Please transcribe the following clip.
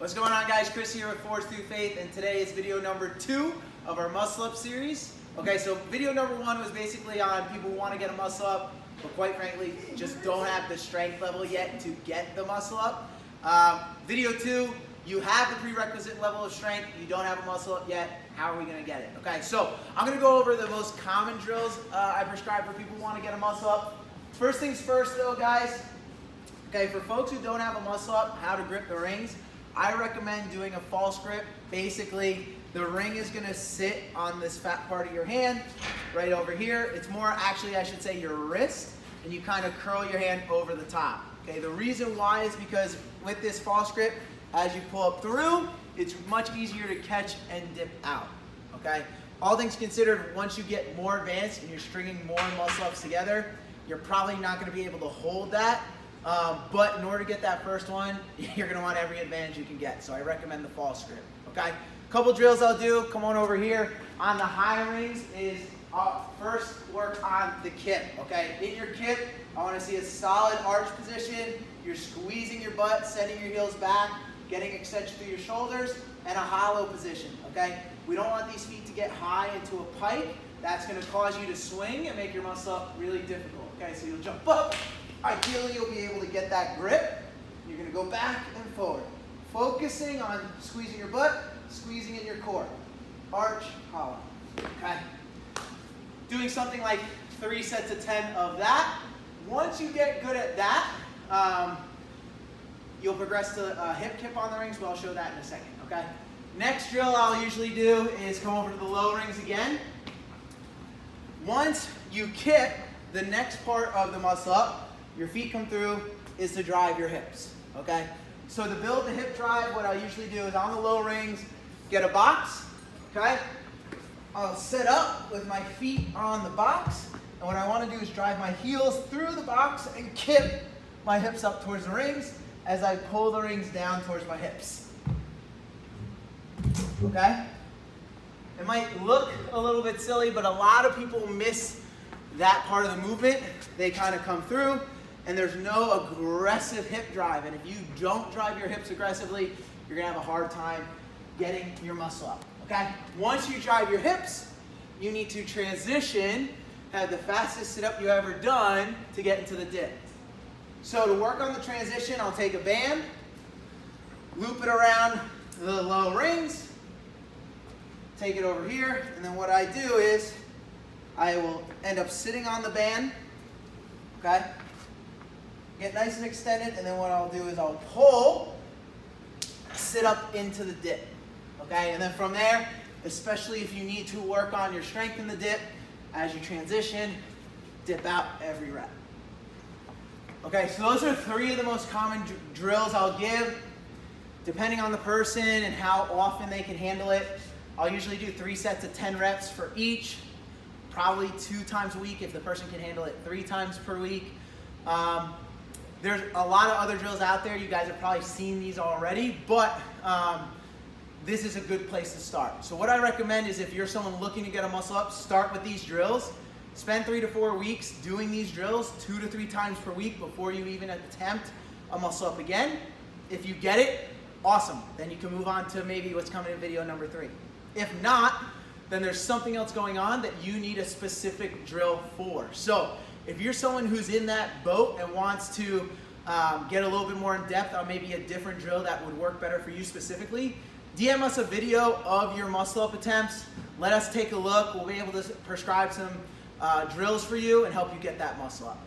What's going on, guys? Chris here with Forged Through Faith, and today is video number 2 of our muscle up series. Okay, so video number 1 was basically on people who want to get a muscle up, but quite frankly, just don't have the strength level yet to get the muscle up. Video 2, you have the prerequisite level of strength, you don't have a muscle up yet. How are we going to get it? Okay, so I'm going to go over the most common drills I prescribe for people who want to get a muscle up. First things first, though, guys. Okay, for folks who don't have a muscle up, how to grip the rings, I recommend doing a false grip. Basically, the ring is gonna sit on this fat part of your hand, right over here. It's more, actually, I should say your wrist, and you kind of curl your hand over the top. Okay, the reason why is because with this false grip, as you pull up through, it's much easier to catch and dip out, okay? All things considered, once you get more advanced and you're stringing more muscle ups together, you're probably not gonna be able to hold that. But in order to get that first one, you're going to want every advantage you can get. So I recommend the false grip. Okay? Couple drills I'll do. Come on over here. On the high rings is first work on the kip. Okay? In your kip, I want to see a solid arch position. You're squeezing your butt, sending your heels back, getting extension through your shoulders, and a hollow position. Okay? We don't want these feet to get high into a pike. That's going to cause you to swing and make your muscle up really difficult. Okay? So you'll jump up. Ideally, you'll be able to get that grip. You're going to go back and forward. Focusing on squeezing your butt, squeezing in your core. Arch, hollow. Okay? Doing something like 3 sets of 10 of that. Once you get good at that, you'll progress to a hip kip on the rings, but I'll show that in a second. Okay? Next drill I'll usually do is come over to the low rings again. Once you kip, the next part of the muscle up, your feet come through, is to drive your hips, okay? So to build the hip drive, what I usually do is on the low rings, get a box, okay? I'll set up with my feet on the box, and what I want to do is drive my heels through the box and kip my hips up towards the rings as I pull the rings down towards my hips, okay? It might look a little bit silly, but a lot of people miss that part of the movement. They kind of come through, and there's no aggressive hip drive. And if you don't drive your hips aggressively, you're gonna have a hard time getting your muscle up, okay? Once you drive your hips, you need to transition, have the fastest sit-up you've ever done to get into the dip. So to work on the transition, I'll take a band, loop it around the low rings, take it over here, and then what I do is I will end up sitting on the band, okay? Get nice and extended, and then what I'll do is I'll pull, sit up into the dip, okay? And then from there, especially if you need to work on your strength in the dip, as you transition, dip out every rep. Okay, so those are 3 of the most common drills I'll give. Depending on the person and how often they can handle it, I'll usually do 3 sets of 10 reps for each. Probably 2 times a week if the person can handle it 3 times per week. There's a lot of other drills out there. You guys have probably seen these already, but this is a good place to start. So what I recommend is if you're someone looking to get a muscle up, start with these drills. Spend 3 to 4 weeks doing these drills 2 to 3 times per week before you even attempt a muscle up again. If you get it, awesome. Then you can move on to maybe what's coming in video number 3. If not, then there's something else going on that you need a specific drill for. So if you're someone who's in that boat and wants to get a little bit more in depth on maybe a different drill that would work better for you specifically, DM us a video of your muscle up attempts. Let us take a look. We'll be able to prescribe some drills for you and help you get that muscle up.